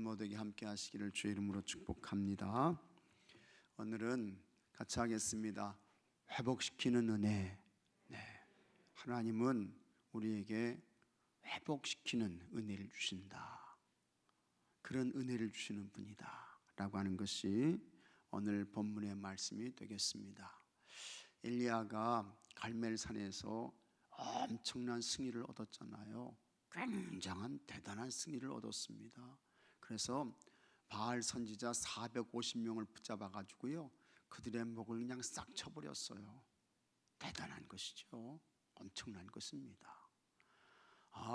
모두에게 함께 하시기를 주의 이름으로 축복합니다. 오늘은 같이 하겠습니다. 회복시키는 은혜. 하나님은 우리에게 회복시키는 은혜를 주신다. 그런 은혜를 주시는 분이다 라고 하는 것이 오늘 본문의 말씀이 되겠습니다. 엘리야가 갈멜산에서 엄청난 승리를 얻었잖아요. 굉장한 대단한 승리를 얻었습니다. 그래서 바알 선지자 450명을 붙잡아 가지고요, 그들의 목을 그냥 싹 쳐버렸어요. 대단한 것이죠. 엄청난 것입니다.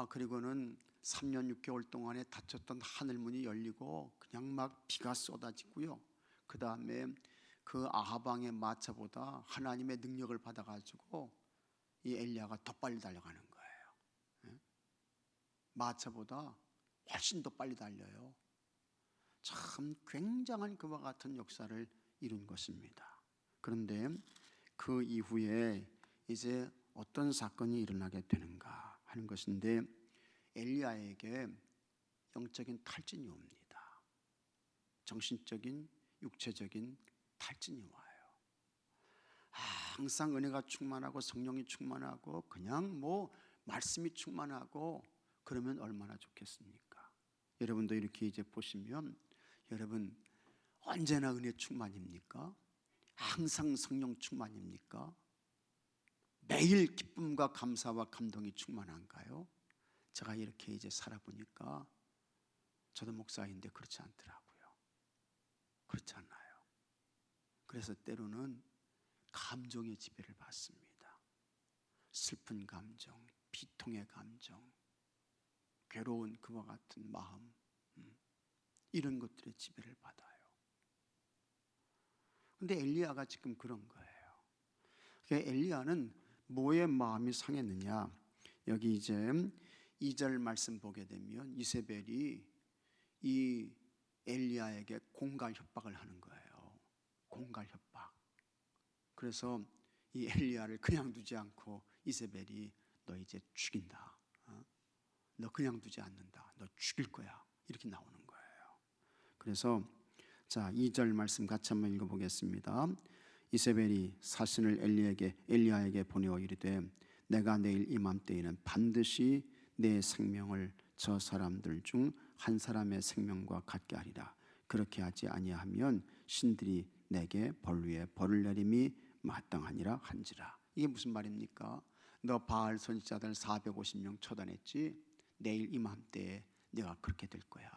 그리고는 3년 6개월 동안에 닫혔던 하늘문이 열리고 그냥 막 비가 쏟아지고요, 그 다음에 그 아합 왕의 마차보다 하나님의 능력을 받아가지고 이 엘리야가 더 빨리 달려가는 거예요. 마차보다 훨씬 더 빨리 달려요. 참 굉장한 그와 같은 역사를 이룬 것입니다. 그런데 그 이후에 이제 어떤 사건이 일어나게 되는가 하는 것인데, 엘리야에게 영적인 탈진이 옵니다. 정신적인, 육체적인 탈진이 와요. 항상 은혜가 충만하고 성령이 충만하고 그냥 말씀이 충만하고 그러면 얼마나 좋겠습니까? 여러분도 이렇게 이제 보시면, 여러분 언제나 은혜 충만입니까? 항상 성령 충만입니까? 매일 기쁨과 감사와 감동이 충만한가요? 제가 이렇게 이제 살아보니까 저도 목사인데 그렇지 않더라고요. 그렇지 않아요. 그래서 때로는 감정의 지배를 받습니다. 슬픈 감정, 비통의 감정, 괴로운 그와 같은 마음, 이런 것들의 지배를 받아요. 근데 엘리야가 지금 그런 거예요. 엘리야는 뭐에 마음이 상했느냐? 여기 이제 2절 말씀 보게 되면 이세벨이 이 엘리야에게 공갈 협박을 하는 거예요. 공갈 협박. 그래서 이 엘리야를 그냥 두지 않고 이세벨이 너 이제 죽인다. 너 그냥 두지 않는다. 너 죽일 거야. 이렇게 나오는 거예요. 그래서 자, 2절 말씀 같이 한번 읽어보겠습니다. 이세벨이 사신을 엘리야에게 보내어 이르되 내가 내일 이맘때에는 반드시 내 생명을 저 사람들 중 한 사람의 생명과 같게 하리라. 그렇게 하지 아니하면 신들이 내게 벌 위에 벌을 내림이 마땅하니라 한지라. 이게 무슨 말입니까? 너 바알 선지자들 450명 처단했지? 내일 이맘때에 내가 그렇게 될 거야.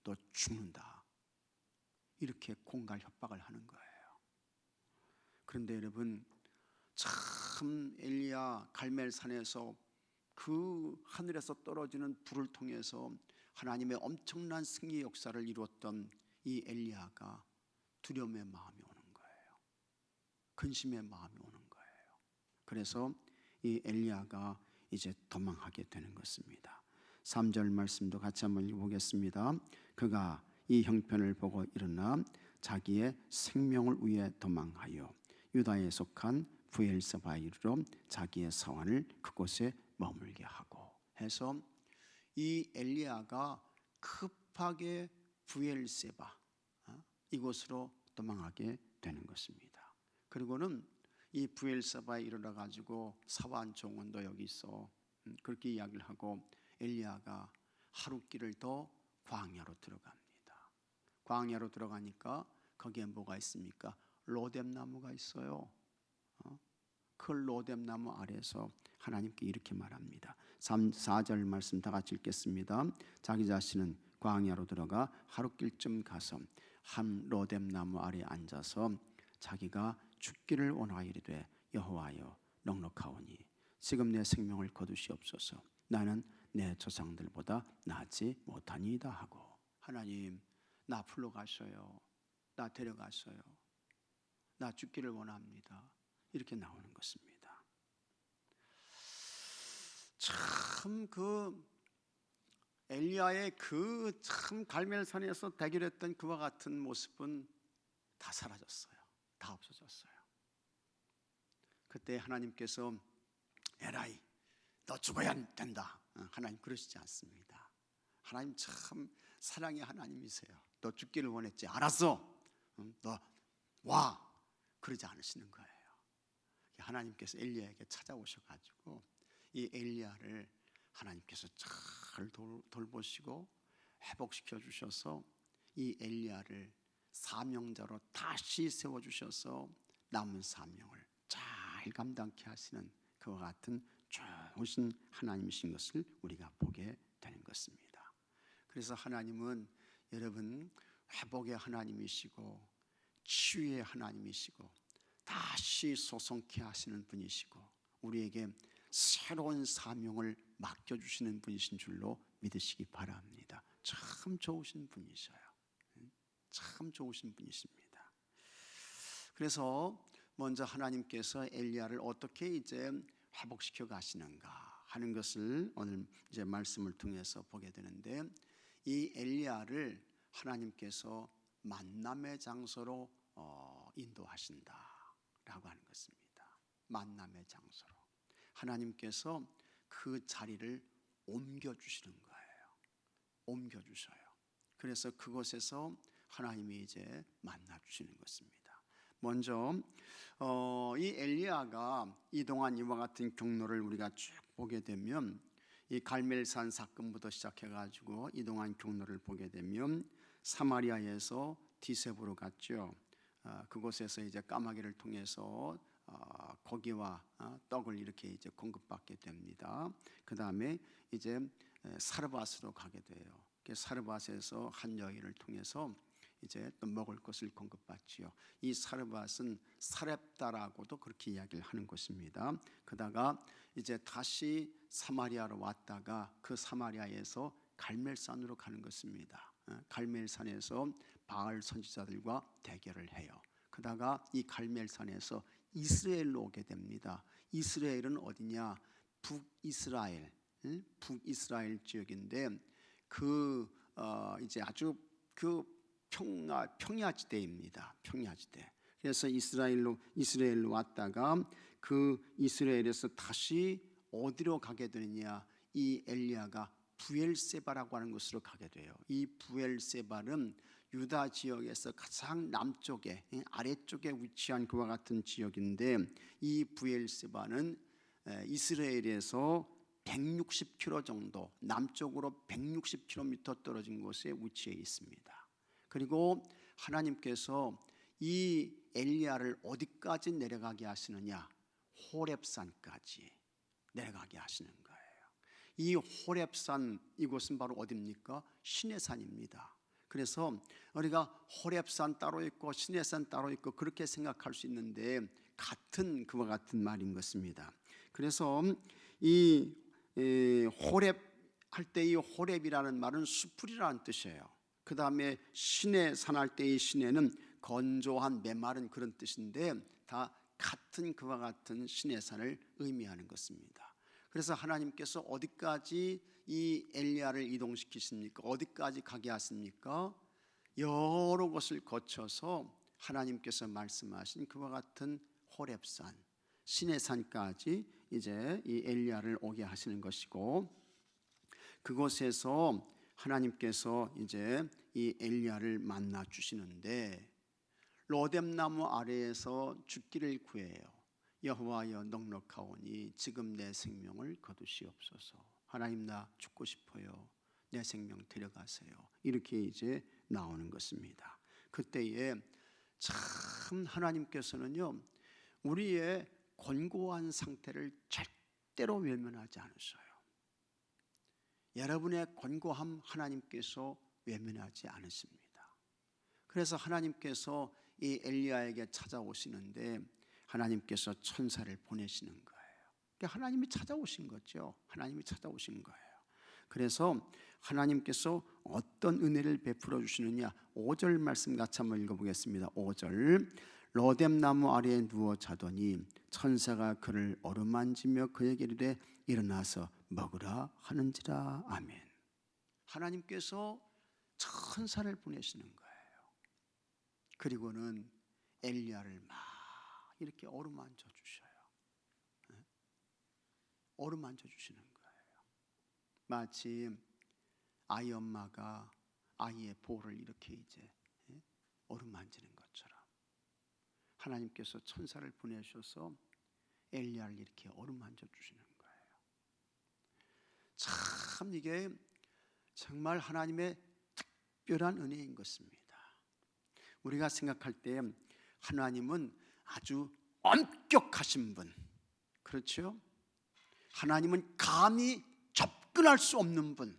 너 죽는다. 이렇게 공갈 협박을 하는 거예요. 그런데 여러분, 참 엘리야 갈멜산에서 그 하늘에서 떨어지는 불을 통해서 하나님의 엄청난 승리 역사를 이루었던 이 엘리야가 두려움의 마음이 오는 거예요. 근심의 마음이 오는 거예요. 그래서 이 엘리야가 이제 도망하게 되는 것입니다. 3절 말씀도 같이 한번 읽어보겠습니다. 그가 이 형편을 보고 일어나 자기의 생명을 위해 도망하여 유다에 속한 브엘세바에 이르러 자기의 사환을 그곳에 머물게 하고 해서 이 엘리야가 급하게 브엘세바 이곳으로 도망하게 되는 것입니다. 그리고는 이 브엘세바에 이르러 가지고 사환 종원도 여기 있어, 그렇게 이야기를 하고 엘리야가 하루길을 더 광야로 들어갑니다. 광야로 들어가니까 거기에 뭐가 있습니까? 로뎀나무가 있어요. 그 로뎀나무 아래에서 하나님께 이렇게 말합니다. 4절 말씀 다 같이 읽겠습니다. 자기 자신은 광야로 들어가 하루길쯤 가서 한 로뎀나무 아래에 앉아서 자기가 죽기를 원하여 이르되 여호와여 넉넉하오니 지금 내 생명을 거두시옵소서. 나는 내 조상들보다 낫지 못하니이다 하고, 하나님 나 풀러 가셔요. 나 데려가셔요. 나 죽기를 원합니다. 이렇게 나오는 것입니다. 참 그 엘리야의 그 참 갈멜산에서 대결했던 그와 같은 모습은 다 사라졌어요. 다 없어졌어요. 그때 하나님께서 에라이 너 죽어야 된다. 하나님 그러시지 않습니다. 하나님 참 사랑의 하나님이세요. 너 죽기를 원했지? 알았어. 너 와. 그러지 않으시는 거예요. 하나님께서 엘리야에게 찾아오셔가지고 이 엘리야를 하나님께서 잘 돌보시고 회복시켜 주셔서 이 엘리야를 사명자로 다시 세워주셔서 남은 사명을 잘 감당케 하시는 그와 같은 좋으신 하나님이신 것을 우리가 보게 되는 것입니다. 그래서 하나님은 여러분 회복의 하나님이시고 치유의 하나님이시고 다시 소성케 하시는 분이시고 우리에게 새로운 사명을 맡겨주시는 분이신 줄로 믿으시기 바랍니다. 참 좋으신 분이셔요. 참 좋으신 분이십니다. 그래서 먼저 하나님께서 엘리야를 어떻게 이제 회복시켜 가시는가 하는 것을 오늘 이제 말씀을 통해서 보게 되는데, 이 엘리야를 하나님께서 만남의 장소로 인도하신다라고 하는 것입니다. 만남의 장소로 하나님께서 그 자리를 옮겨주시는 거예요. 옮겨주셔요. 그래서 그곳에서 하나님이 이제 만나주시는 것입니다. 먼저 이 엘리야가 이동한 이와 같은 경로를 우리가 쭉 보게 되면, 이 갈멜산 사건부터 시작해가지고 이동한 경로를 보게 되면 사마리아에서 디셉으로 갔죠. 그곳에서 이제 까마귀를 통해서 고기와 떡을 이렇게 이제 공급받게 됩니다. 그 다음에 이제 사르밧으로 가게 돼요. 사르밧에서 한 여인을 통해서 이제 또 먹을 것을 공급받지요. 이 사르밧은 사렙다라고도 그렇게 이야기를 하는 것입니다. 그다가 이제 다시 사마리아로 왔다가 그 사마리아에서 갈멜산으로 가는 것입니다. 갈멜산에서 바알 선지자들과 대결을 해요. 그다가 이 갈멜산에서 이스라엘로 오게 됩니다. 이스라엘은 어디냐? 북이스라엘, 북이스라엘 지역인데 이제 아주 그 평야지대입니다. 평야지대. 그래서 이스라엘로 왔다가 그 이스라엘에서 다시 어디로 가게 되느냐? 이 엘리야가 부엘세바라고 하는 곳으로 가게 돼요. 이 부엘세바는 유다 지역에서 가장 남쪽에 아래쪽에 위치한 그와 같은 지역인데, 이 부엘세바는 이스라엘에서 160km 정도 남쪽으로 160km 떨어진 곳에 위치해 있습니다. 그리고 하나님께서 이 엘리야를 어디까지 내려가게 하시느냐? 호렙산까지 내려가게 하시는 거예요. 이 호렙산, 이곳은 바로 어디입니까? 시내산입니다. 그래서 우리가 호렙산 따로 있고 시내산 따로 있고 그렇게 생각할 수 있는데 같은 그와 같은 말인 것입니다. 그래서 이 호렙 할 때 이 호렙이라는 말은 수풀이라는 뜻이에요. 그 다음에 시내산 할 때 이 시내는 건조한 메마른 그런 뜻인데 다 같은 그와 같은 시내산을 의미하는 것입니다. 그래서 하나님께서 어디까지 이 엘리야를 이동시키십니까? 어디까지 가게 하십니까? 여러 곳을 거쳐서 하나님께서 말씀하신 그와 같은 호렙산, 시내산까지 이제 이 엘리야를 오게 하시는 것이고, 그곳에서 하나님께서 이제 이 엘리야를 만나 주시는데 로뎀나무 아래에서 죽기를 구해요. 여호와여 넉넉하오니 지금 내 생명을 거두시옵소서. 하나님 나 죽고 싶어요. 내 생명 데려가세요. 이렇게 이제 나오는 것입니다. 그때에 참 하나님께서는요 우리의 곤고한 상태를 절대로 외면하지 않으셔요. 여러분의 곤고함 하나님께서 외면하지 않으십니다. 그래서 하나님께서 이 엘리야에게 찾아오시는데 하나님께서 천사를 보내시는 거예요. 그러니까 하나님이 찾아오신 거죠. 하나님이 찾아오신 거예요. 그래서 하나님께서 어떤 은혜를 베풀어 주시느냐? 5절 말씀 같이 한번 읽어보겠습니다. 5절 로뎀나무 아래에 누워 자더니 천사가 그를 어루만지며 그에게 이르되 일어나서 먹으라 하는지라. 아멘. 하나님께서 천사를 보내시는 거예요. 그리고는 엘리야를 막 이렇게 어루만져 주셔요. 어루만져 주시는 거예요. 마치 아이 엄마가 아이의 볼을 이렇게 이제 어루만지는 것처럼 하나님께서 천사를 보내셔서 엘리야를 이렇게 어루만져 주시는 거예요. 참 이게 정말 하나님의 특별한 은혜인 것입니다. 우리가 생각할 때 하나님은 아주 엄격하신 분, 그렇죠? 하나님은 감히 접근할 수 없는 분,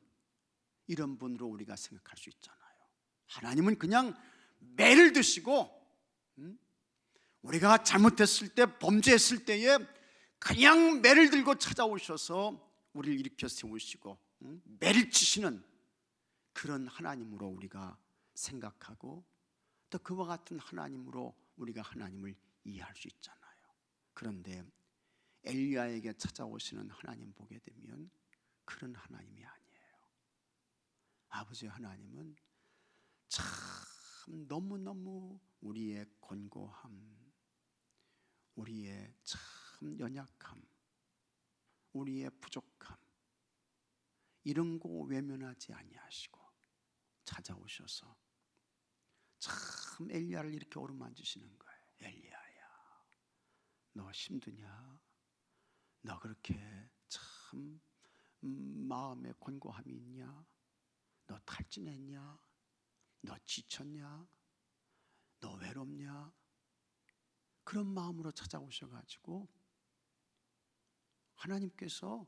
이런 분으로 우리가 생각할 수 있잖아요. 하나님은 그냥 매를 드시고 우리가 잘못했을 때, 범죄했을 때에 그냥 매를 들고 찾아오셔서 우리를 일으켜 세우시고 매를 치시는 그런 하나님으로 우리가 생각하고, 또 그와 같은 하나님으로 우리가 하나님을 이해할 수 있잖아요. 그런데 엘리야에게 찾아오시는 하나님 보게 되면 그런 하나님이 아니에요. 아버지 하나님은 참 너무너무 우리의 곤고함, 우리의 참 연약함, 우리의 부족함, 이런 거 외면하지 아니하시고 찾아오셔서 참 엘리야를 이렇게 어루만지시는 거예요. 엘리야야, 너 힘드냐? 너 그렇게 참 마음에 곤고함이 있냐? 너 탈진했냐? 너 지쳤냐? 너 외롭냐? 그런 마음으로 찾아오셔가지고 하나님께서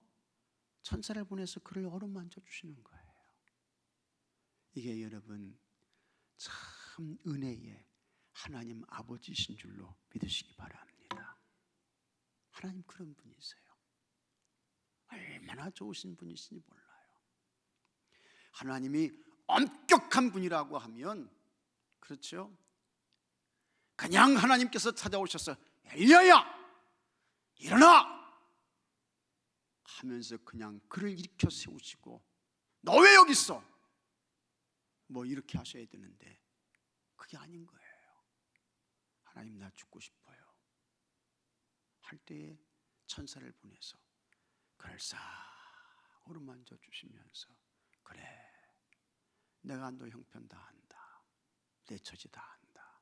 천사를 보내서 그를 어루만져 주시는 거예요. 이게 여러분 참 은혜의 하나님 아버지신 줄로 믿으시기 바랍니다. 하나님 그런 분이세요. 얼마나 좋으신 분이신지 몰라요. 하나님이 엄격한 분이라고 하면, 그렇죠? 그냥 하나님께서 찾아오셔서 엘리야야 일어나 하면서 그냥 그를 일으켜 세우시고 너 왜 여기 있어? 뭐 이렇게 하셔야 되는데 그게 아닌 거예요. 하나님 나 죽고 싶어요 할 때에 천사를 보내서 그를 싹 어루만져 주시면서 그래, 내가 너 형편 다 안다, 내 처지 다 안다,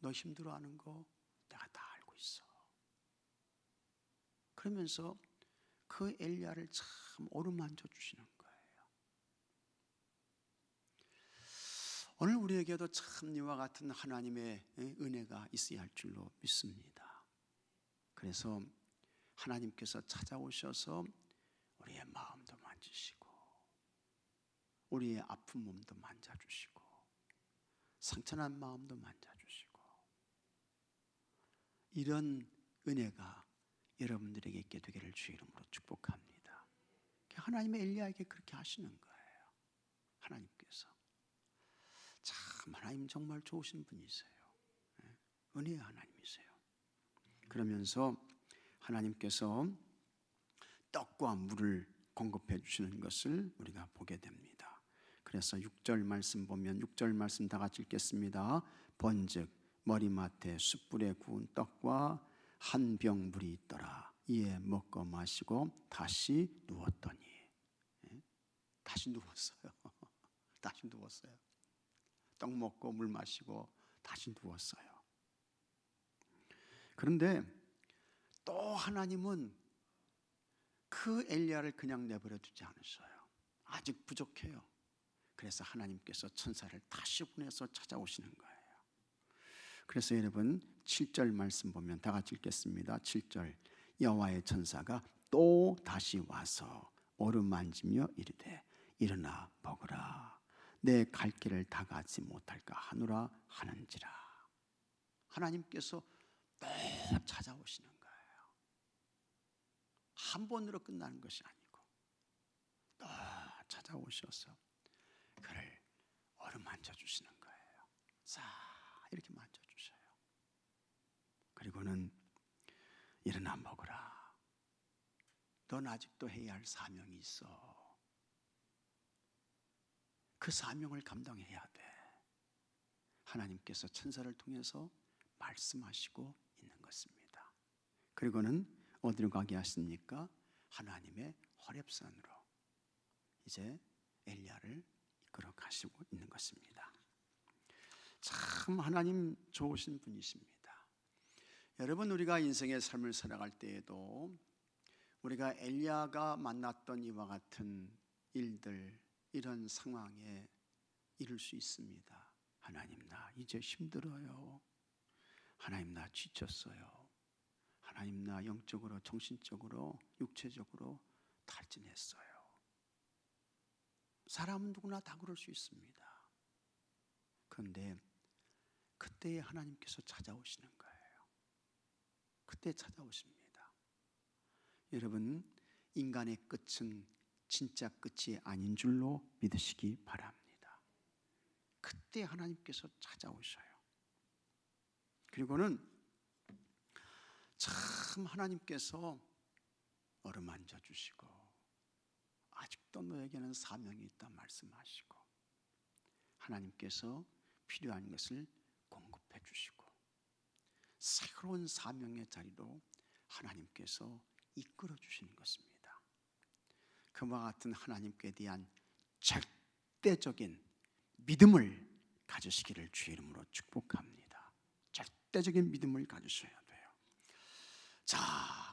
너 힘들어하는 거 내가 다 알고 있어. 그러면서 그 엘리야를 참 어루만져 주시는 거예요. 오늘 우리에게도 참 이와 같은 하나님의 은혜가 있어야 할 줄로 믿습니다. 그래서 하나님께서 찾아오셔서 우리의 마음도 만지시고 우리의 아픈 몸도 만져주시고 상처난 마음도 만져주시고, 이런 은혜가 여러분들에게 있게 되기를 주의 이름으로 축복합니다. 하나님의 엘리야에게 그렇게 하시는 거예요. 하나님께서 참 하나님 정말 좋으신 분이세요. 은혜의 하나님이세요. 그러면서 하나님께서 떡과 물을 공급해 주시는 것을 우리가 보게 됩니다. 그래서 6절 말씀 보면 6절 말씀 다 같이 읽겠습니다. 번즉 머리맡에 숯불에 구운 떡과 한 병 물이 있더라. 이에 먹고 마시고 다시 누웠더니, 다시 누웠어요. 다시 누웠어요. 떡 먹고 물 마시고 다시 누웠어요. 그런데 또 하나님은 그 엘리야를 그냥 내버려 두지 않으셔요. 아직 부족해요. 그래서 하나님께서 천사를 다시 보내서 찾아오시는 거예요. 그래서 여러분 7절 말씀 보면 다 같이 읽겠습니다. 7절 여호와의 천사가 또 다시 와서 어루만지며 이르되 일어나 먹으라, 내 갈 길을 다 가지 못할까 하노라 하는지라. 하나님께서 또 찾아오시는 거예요. 한 번으로 끝나는 것이 아니고 또 찾아오셔서 그를 어루만져 주시는 거예요. 싹 이렇게 만져주셔요. 그리고는 일어나 먹으라, 넌 아직도 해야 할 사명이 있어. 그 사명을 감당해야 돼. 하나님께서 천사를 통해서 말씀하시고 있는 것입니다. 그리고는 어디로 가게 하십니까? 하나님의 호렙산으로 이제 엘리야를 가시고 있는 것입니다. 참 하나님 좋으신 분이십니다. 여러분, 우리가 인생의 삶을 살아갈 때에도 우리가 엘리야가 만났던 이와 같은 일들, 이런 상황에 이를 수 있습니다. 하나님, 나 이제 힘들어요. 하나님, 나 지쳤어요. 하나님, 나 영적으로, 정신적으로, 육체적으로 탈진했어요. 사람은 누구나 다 그럴 수 있습니다. 그런데 그때에 하나님께서 찾아오시는 거예요. 그때 찾아오십니다. 여러분, 인간의 끝은 진짜 끝이 아닌 줄로 믿으시기 바랍니다. 그때 하나님께서 찾아오셔요. 그리고는 참 하나님께서 어루만져 주시고, 아직도 너에게는 사명이 있다 말씀하시고, 하나님께서 필요한 것을 공급해 주시고, 새로운 사명의 자리로 하나님께서 이끌어 주시는 것입니다. 그와 같은 하나님께 대한 절대적인 믿음을 가지시기를 주의 이름으로 축복합니다. 절대적인 믿음을 가지셔야 돼요. 자,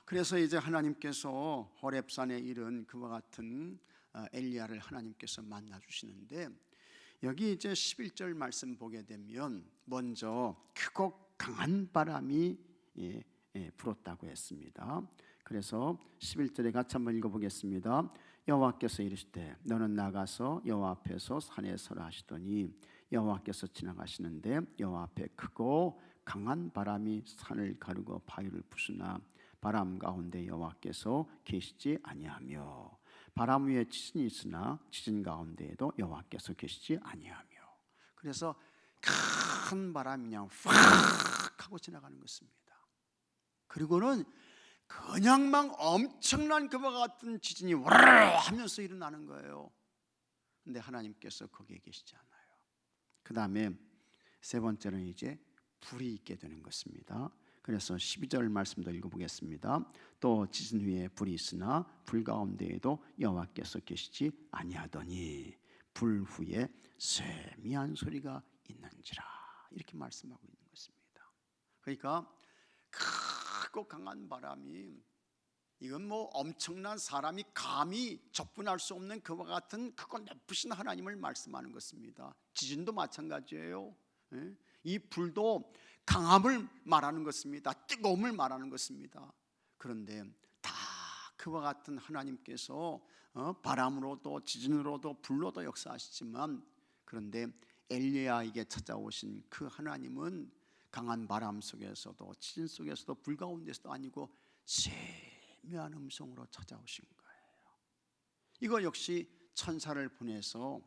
그래서 이제 하나님께서 호렙산에 이른 그와 같은 엘리야를 하나님께서 만나 주시는데, 여기 이제 11절 말씀 보게 되면 먼저 크고 강한 바람이 불었다고 했습니다. 그래서 11절에 같이 한번 읽어보겠습니다. 여호와께서 이르시되 너는 나가서 여호와 앞에서 산에 서라 하시더니, 여호와께서 지나가시는데 여호와 앞에 크고 강한 바람이 산을 가르고 바위를 부수나 바람 가운데 여호와께서 계시지 아니하며, 바람 위에 지진이 있으나 지진 가운데에도 여호와께서 계시지 아니하며. 그래서 큰 바람이 그냥 팍 하고 지나가는 것입니다. 그리고는 그냥 막 엄청난 그와 같은 지진이 와르르 하면서 일어나는 거예요. 근데 하나님께서 거기에 계시지 않아요. 그 다음에 세 번째는 이제 불이 있게 되는 것입니다. 그래서 12절 말씀도 읽어보겠습니다. 또 지진 위에 불이 있으나 불 가운데에도 여호와께서 계시지 아니하더니 불 후에 세미한 소리가 있는지라, 이렇게 말씀하고 있는 것입니다. 그러니까 크고 강한 바람이, 이건 뭐 엄청난 사람이 감히 접근할 수 없는 그와 같은 크고 높으신 하나님을 말씀하는 것입니다. 지진도 마찬가지예요. 이 불도 강함을 말하는 것입니다. 뜨거움을 말하는 것입니다. 그런데 다 그와 같은 하나님께서 바람으로도 지진으로도 불로도 역사하시지만, 그런데 엘리야에게 찾아오신 그 하나님은 강한 바람 속에서도 지진 속에서도 불 가운데서도 아니고 세미한 음성으로 찾아오신 거예요. 이거 역시 천사를 보내서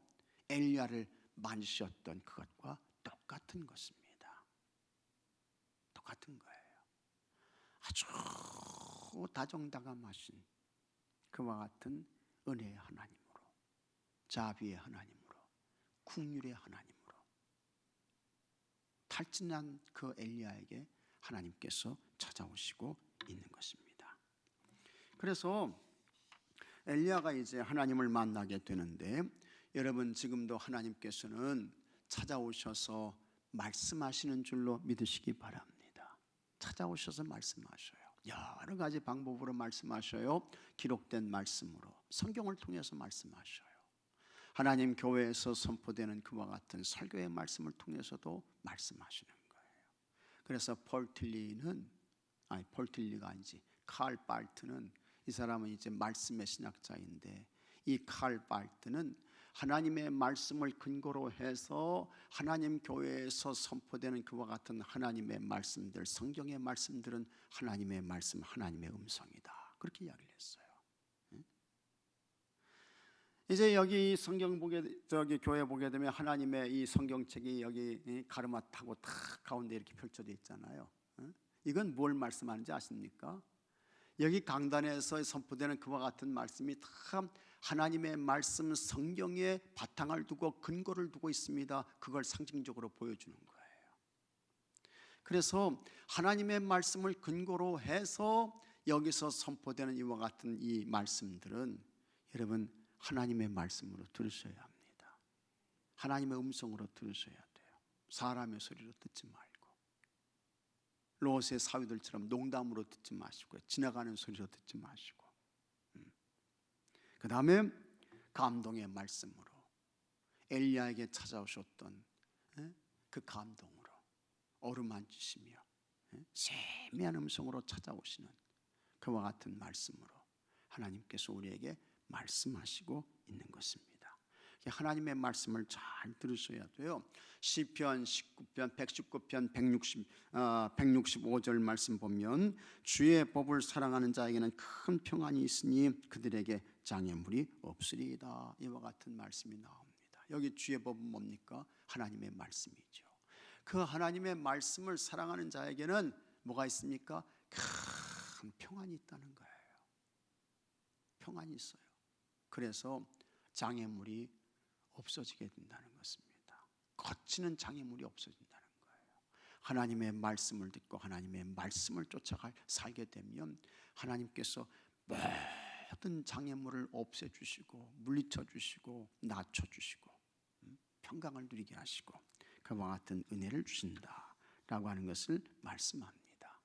엘리야를 만지셨던 그것과 똑같은 것입니다. 똑같은 거예요. 아주 다정다감하신 그와 같은 은혜의 하나님으로, 자비의 하나님으로, 긍휼의 하나님으로 탈진한 그 엘리야에게 하나님께서 찾아오시고 있는 것입니다. 그래서 엘리야가 이제 하나님을 만나게 되는데, 여러분 지금도 하나님께서는 찾아오셔서 말씀하시는 줄로 믿으시기 바랍니다. 찾아오셔서 말씀하셔요. 여러 가지 방법으로 말씀하셔요. 기록된 말씀으로, 성경을 통해서 말씀하셔요. 하나님 교회에서 선포되는 그와 같은 설교의 말씀을 통해서도 말씀하시는 거예요. 그래서 폴틸리가 아니지, 칼 발트는, 이 사람은 이제 말씀의 신학자인데, 이 칼 발트는 하나님의 말씀을 근거로 해서 하나님 교회에서 선포되는 그와 같은 하나님의 말씀들, 성경의 말씀들은 하나님의 말씀, 하나님의 음성이다, 그렇게 이야기를 했어요. 이제 여기 성경 교회 보게 되면 하나님의 이 성경책이 여기 가르마 타고 탁 가운데 이렇게 펼쳐져 있잖아요. 이건 뭘 말씀하는지 아십니까? 여기 강단에서 선포되는 그와 같은 말씀이 다 하나님의 말씀, 성경에 바탕을 두고 근거를 두고 있습니다. 그걸 상징적으로 보여주는 거예요. 그래서 하나님의 말씀을 근거로 해서 여기서 선포되는 이와 같은 이 말씀들은 여러분 하나님의 말씀으로 들으셔야 합니다. 하나님의 음성으로 들으셔야 돼요. 사람의 소리로 듣지 말고, 롯의 사위들처럼 농담으로 듣지 마시고, 지나가는 소리로 듣지 마시고, 그 다음에 감동의 말씀으로, 엘리야에게 찾아오셨던 그 감동으로 어루만지시며 세미한 음성으로 찾아오시는 그와 같은 말씀으로 하나님께서 우리에게 말씀하시고 있는 것입니다. 하나님의 말씀을 잘 들으셔야 돼요. 시편 19편, 119편, 165절 말씀 보면 주의 법을 사랑하는 자에게는 큰 평안이 있으니 그들에게 장애물이 없으리이다. 이와 같은 말씀이 나옵니다. 여기 주의 법은 뭡니까? 하나님의 말씀이죠. 그 하나님의 말씀을 사랑하는 자에게는 뭐가 있습니까? 큰 평안이 있다는 거예요. 평안이 있어요. 그래서 장애물이 없어지게 된다는 것입니다. 거치는 장애물이 없어진다는 거예요. 하나님의 말씀을 듣고 하나님의 말씀을 쫓아가 살게 되면 하나님께서 모든 장애물을 없애주시고 물리쳐주시고 낮춰주시고 평강을 누리게 하시고 그와 같은 은혜를 주신다라고 하는 것을 말씀합니다.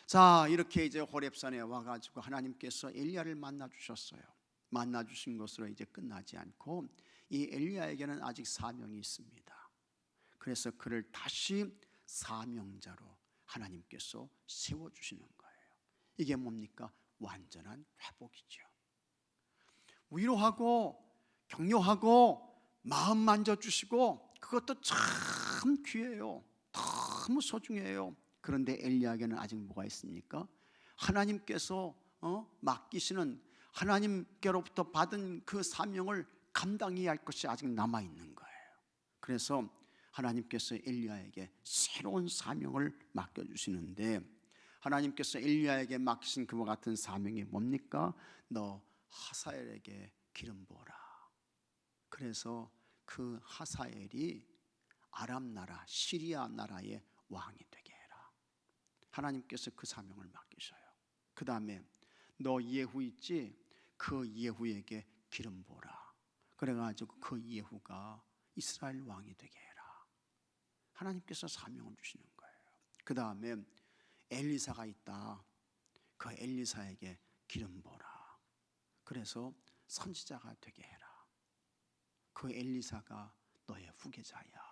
자, 이렇게 이제 호렙산에 와가지고 하나님께서 엘리야를 만나 주셨어요. 만나 주신 것으로 이제 끝나지 않고 이 엘리야에게는 아직 사명이 있습니다. 그래서 그를 다시 사명자로 하나님께서 세워주시는 거예요. 이게 뭡니까? 완전한 회복이죠. 위로하고 격려하고 마음 만져주시고 그것도 참 귀해요. 너무 소중해요. 그런데 엘리야에게는 아직 뭐가 있습니까? 하나님께서 맡기시는, 하나님께로부터 받은 그 사명을 감당해야 할 것이 아직 남아있는 거예요. 그래서 하나님께서 엘리야에게 새로운 사명을 맡겨주시는데, 하나님께서 엘리야에게 맡기신 그와 같은 사명이 뭡니까? 너 하사엘에게 기름 부어라. 그래서 그 하사엘이 아람 나라, 시리아 나라의 왕이 되게 해라. 하나님께서 그 사명을 맡기셔요. 그 다음에 너 예후 있지? 그 예후에게 기름 부어라. 그래가지고 그 예후가 이스라엘 왕이 되게 해라. 하나님께서 사명을 주시는 거예요. 그 다음에 엘리사가 있다. 그 엘리사에게 기름 부어라. 그래서 선지자가 되게 해라. 그 엘리사가 너의 후계자야.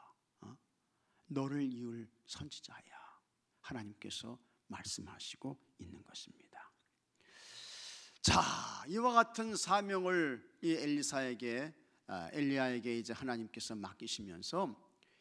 너를 이을 선지자야. 하나님께서 말씀하시고 있는 것입니다. 자, 이와 같은 사명을 이 엘리야에게 이제 하나님께서 맡기시면서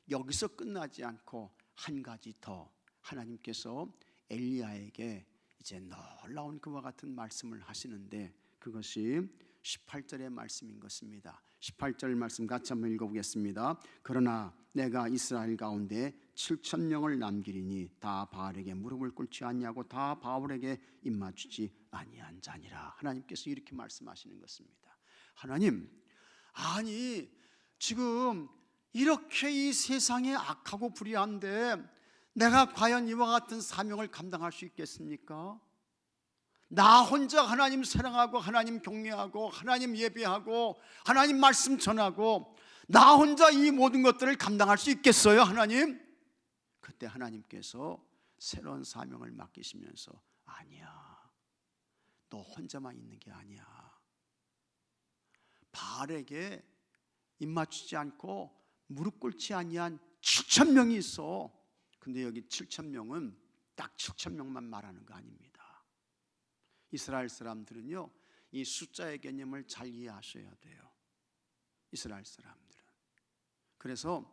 여기서 끝나지 않고 한 가지 더 하나님께서 엘리야에게 이제 놀라운 그와 같은 말씀을 하시는데, 그것이 18절의 말씀인 것입니다. 18절 말씀 같이 한번 읽어보겠습니다. 그러나 내가 이스라엘 가운데 7,000명을 남기리니 다 바알에게 무릎을 꿇지 아니하고 다 바울에게 입맞추지 아니한 자니라. 하나님께서 이렇게 말씀하시는 것입니다. 하나님, 아니 지금 이렇게 이 세상에 악하고 불의한데 내가 과연 이와 같은 사명을 감당할 수 있겠습니까? 나 혼자 하나님 사랑하고 하나님 경외하고 하나님 예배하고 하나님 말씀 전하고 나 혼자 이 모든 것들을 감당할 수 있겠어요, 하나님? 그때 하나님께서 새로운 사명을 맡기시면서 아니야, 너 혼자만 있는 게 아니야. 바알에게 입맞추지 않고 무릎 꿇지 아니한 7,000명이 있어. 근데 여기 7,000명은 딱 7,000명만 말하는 거 아닙니다. 이스라엘 사람들은요, 이 숫자의 개념을 잘 이해하셔야 돼요. 이스라엘 사람들은. 그래서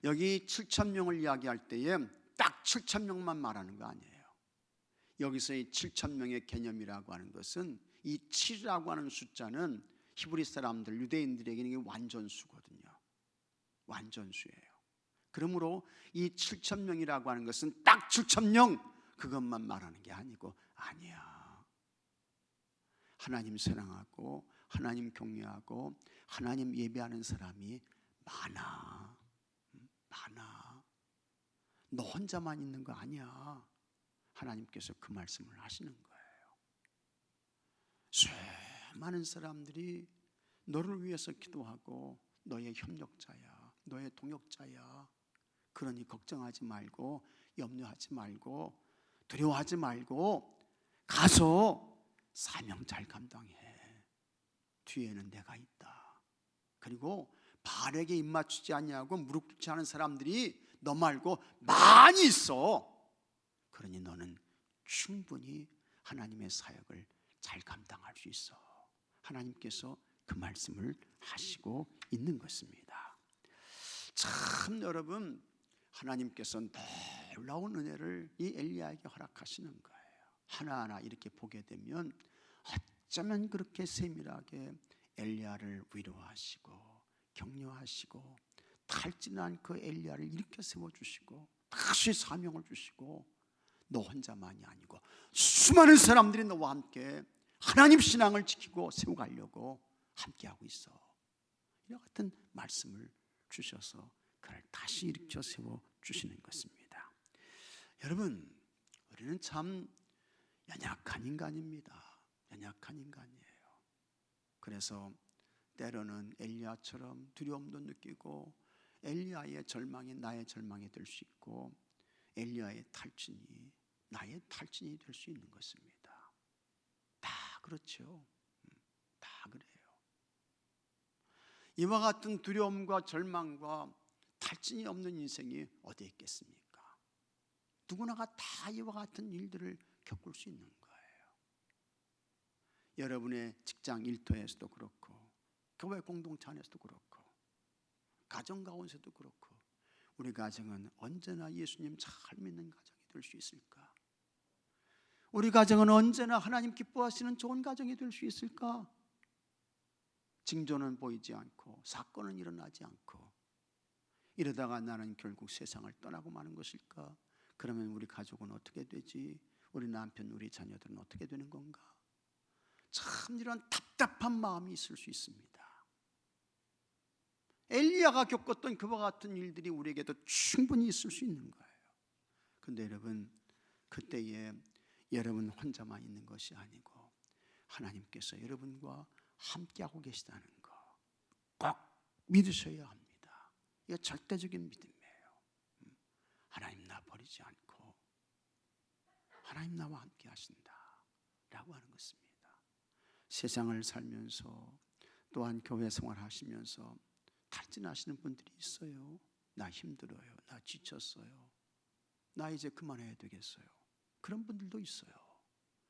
여기 7,000명을 이야기할 때에 딱 7,000명만 말하는 거 아니에요. 여기서 이 7,000명의 개념이라고 하는 것은 이 7이라고 하는 숫자는 히브리 사람들, 유대인들에게는 이게 완전수거든요. 완전수예요. 그러므로 이 7,000명이라고 하는 것은 딱 7,000명 그것만 말하는 게 아니고, 아니야, 하나님 사랑하고 하나님 경외하고 하나님 예배하는 사람이 많아. 너 혼자만 있는 거 아니야. 하나님께서 그 말씀을 하시는 거예요. 수많은 사람들이 너를 위해서 기도하고 너의 협력자야, 너의 동역자야. 그러니 걱정하지 말고, 염려하지 말고, 두려워하지 말고 가서 사명 잘 감당해. 뒤에는 내가 있다. 그리고 바알에게 입맞추지 않냐고 무릎 꿇지 않은 사람들이 너 말고 많이 있어. 그러니 너는 충분히 하나님의 사역을 잘 감당할 수 있어. 하나님께서 그 말씀을 하시고 있는 것입니다. 참 여러분, 하나님께서 놀라운 은혜를 이 엘리야에게 허락하시는 거예요. 하나하나 이렇게 보게 되면 어쩌면 그렇게 세밀하게 엘리야를 위로하시고 격려하시고 탈진한 그 엘리야를 일으켜 세워주시고 다시 사명을 주시고, 너 혼자만이 아니고 수많은 사람들이 너와 함께 하나님 신앙을 지키고 세워가려고 함께하고 있어. 이와 같은 말씀을 주셔서 그를 다시 일으켜 세워주시는 것입니다. 여러분, 우리는 참 연약한 인간입니다. 연약한 인간이에요. 그래서 때로는 엘리야처럼 두려움도 느끼고 엘리야의 절망이 나의 절망이 될 수 있고 엘리야의 탈진이 나의 탈진이 될 수 있는 것입니다. 다 그렇죠. 다 그래요. 이와 같은 두려움과 절망과 탈진이 없는 인생이 어디에 있겠습니까? 누구나가 다 이와 같은 일들을 겪을 수 있는 거예요. 여러분의 직장 일터에서도 그렇고 교회 공동체 안에서도 그렇고 가정 가운데서도 그렇고, 우리 가정은 언제나 예수님 잘 믿는 가정이 될 수 있을까? 우리 가정은 언제나 하나님 기뻐하시는 좋은 가정이 될 수 있을까? 징조는 보이지 않고 사건은 일어나지 않고 이러다가 나는 결국 세상을 떠나고 마는 것일까? 그러면 우리 가족은 어떻게 되지? 우리 남편, 우리 자녀들은 어떻게 되는 건가? 참 이런 답답한 마음이 있을 수 있습니다. 엘리야가 겪었던 그와 같은 일들이 우리에게도 충분히 있을 수 있는 거예요. 그런데 여러분, 그때에 여러분 혼자만 있는 것이 아니고 하나님께서 여러분과 함께하고 계시다는 거 꼭 믿으셔야 합니다. 이게 절대적인 믿음이에요. 하나님 나 버리지 않고 하나님 나와 함께 하신다 라고 하는 것입니다. 세상을 살면서 또한 교회 생활하시면서 탈진하시는 분들이 있어요. 나 힘들어요. 나 지쳤어요. 나 이제 그만해야 되겠어요. 그런 분들도 있어요.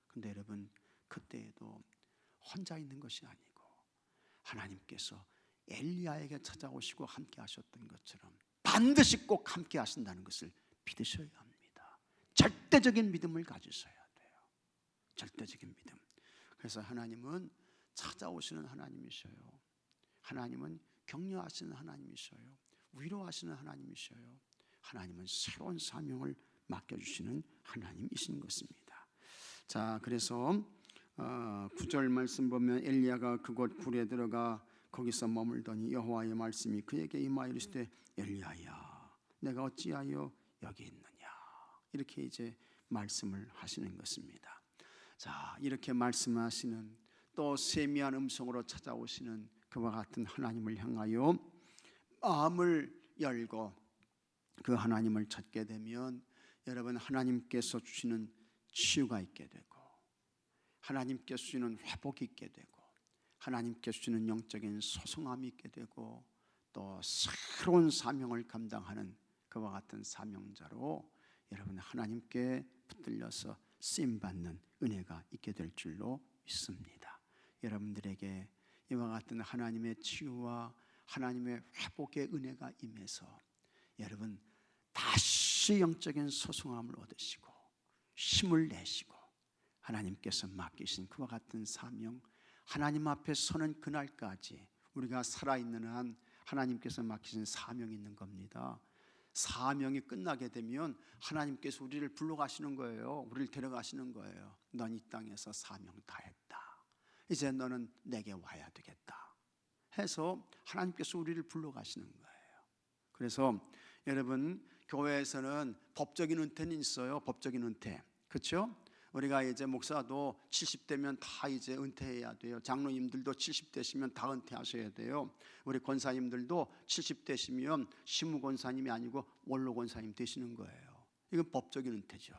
근데 여러분, 그때에도 혼자 있는 것이 아니고 하나님께서 엘리야에게 찾아오시고 함께 하셨던 것처럼 반드시 꼭 함께 하신다는 것을 믿으셔야 합니다. 절대적인 믿음을 가지셔야 돼요. 절대적인 믿음. 그래서 하나님은 찾아오시는 하나님이셔요. 하나님은 격려하시는 하나님이셔요. 위로하시는 하나님이셔요. 하나님은 새로운 사명을 맡겨주시는 하나님이신 것입니다. 자, 그래서 9절 말씀 보면 엘리야가 그곳 굴에 들어가 거기서 머물더니 여호와의 말씀이 그에게 임하여 이르시되 엘리야야 내가 어찌하여 여기 있느냐, 이렇게 이제 말씀을 하시는 것입니다. 자, 이렇게 말씀하시는 또 세미한 음성으로 찾아오시는 그와 같은 하나님을 향하여 마음을 열고 그 하나님을 찾게 되면 여러분, 하나님께서 주시는 치유가 있게 되고 하나님께서 주시는 회복이 있게 되고 하나님께서 주시는 영적인 소성함이 있게 되고 또 새로운 사명을 감당하는 그와 같은 사명자로 여러분 하나님께 붙들려서 쓰임받는 은혜가 있게 될 줄로 믿습니다. 여러분들에게 이와 같은 하나님의 치유와 하나님의 회복의 은혜가 임해서 여러분 다시 영적인 소성함을 얻으시고 힘을 내시고 하나님께서 맡기신 그와 같은 사명, 하나님 앞에 서는 그날까지 우리가 살아있는 한 하나님께서 맡기신 사명이 있는 겁니다. 사명이 끝나게 되면 하나님께서 우리를 불러가시는 거예요. 우리를 데려가시는 거예요. 넌 이 땅에서 사명 다 했다. 이제 너는 내게 와야 되겠다 해서 하나님께서 우리를 불러가시는 거예요. 그래서 여러분, 교회에서는 법적인 은퇴는 있어요. 법적인 은퇴, 그렇죠? 우리가 이제 목사도 70대면 다 이제 은퇴해야 돼요. 장로님들도 70대시면 다 은퇴하셔야 돼요. 우리 권사님들도 70대시면 시무 권사님이 아니고 원로 권사님 되시는 거예요. 이건 법적인 은퇴죠.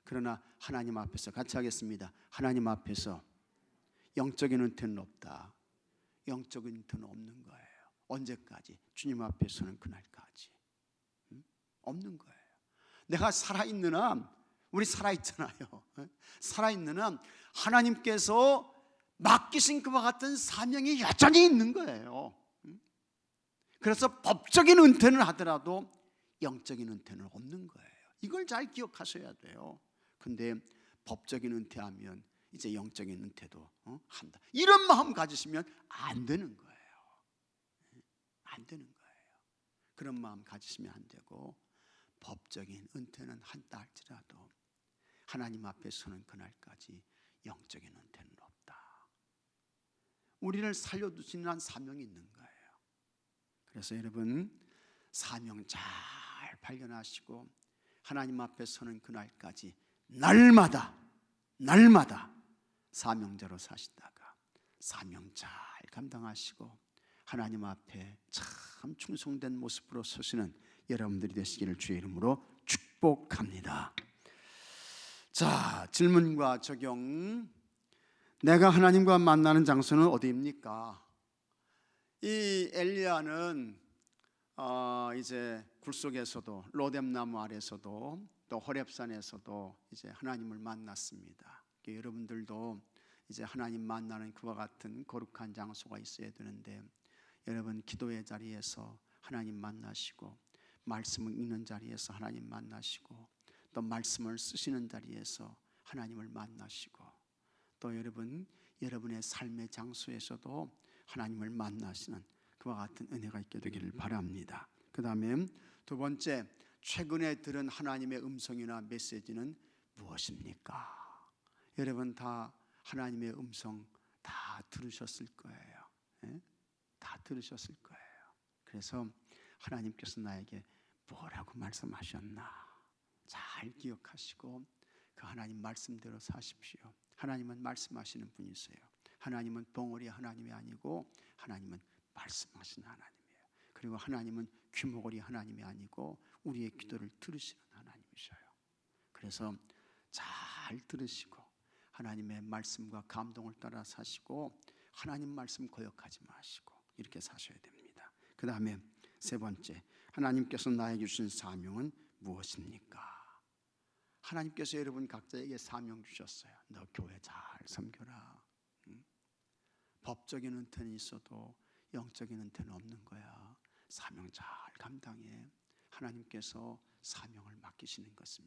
그러나 하나님 앞에서 같이 하겠습니다. 하나님 앞에서 영적인 은퇴는 없다. 영적인 은퇴는 없는 거예요. 언제까지? 주님 앞에 서는 그날까지. 없는 거예요. 내가 살아있는 한, 우리 살아있잖아요. 살아있는 한 하나님께서 맡기신 그와 같은 사명이 여전히 있는 거예요. 그래서 법적인 은퇴는 하더라도 영적인 은퇴는 없는 거예요. 이걸 잘 기억하셔야 돼요. 근데 법적인 은퇴하면 이제 영적인 은퇴도 한다. 이런 마음 가지시면 안 되는 거예요. 안 되는 거예요. 그런 마음 가지시면 안 되고, 법적인 은퇴는 한다 할지라도 하나님 앞에 서는 그날까지 영적인 은퇴는 없다. 우리를 살려두시는 한 사명이 있는 거예요. 그래서 여러분, 사명 잘 발견하시고 하나님 앞에 서는 그날까지 날마다 사명자로 사시다가 사명 잘 감당하시고 하나님 앞에 참 충성된 모습으로 서시는 여러분들이 되시기를 주의 이름으로 축복합니다. 자, 질문과 적용. 내가 하나님과 만나는 장소는 어디입니까? 이 엘리야는 이제 굴 속에서도, 로뎀나무 아래서도, 또 호렙산에서도 이제 하나님을 만났습니다. 여러분들도 이제 하나님 만나는 그와 같은 거룩한 장소가 있어야 되는데, 여러분 기도의 자리에서 하나님 만나시고, 말씀을 읽는 자리에서 하나님 만나시고, 또 말씀을 쓰시는 자리에서 하나님을 만나시고, 또 여러분의 삶의 장소에서도 하나님을 만나시는 그와 같은 은혜가 있게 되기를 바랍니다. 그 다음에 두 번째, 최근에 들은 하나님의 음성이나 메시지는 무엇입니까? 여러분 다 하나님의 음성 다 들으셨을 거예요. 다 들으셨을 거예요. 그래서 하나님께서 나에게 뭐라고 말씀하셨나 잘 기억하시고 그 하나님 말씀대로 사십시오. 하나님은 말씀하시는 분이세요. 하나님은 벙어리 하나님이 아니고 하나님은 말씀하시는 하나님이에요. 그리고 하나님은 귀머거리 하나님이 아니고 우리의 기도를 들으시는 하나님이셔요. 그래서 잘 들으시고 하나님의 말씀과 감동을 따라 사시고 하나님 말씀 거역하지 마시고 이렇게 사셔야 됩니다. 그 다음에 세 번째, 하나님께서 나에게 주신 사명은 무엇입니까? 하나님께서 여러분 각자에게 사명 주셨어요. 너 교회 잘 섬겨라. 법적인 은퇴는 있어도 영적인 은퇴는 없는 거야. 사명 잘 감당해. 하나님께서 사명을 맡기시는 것입니다.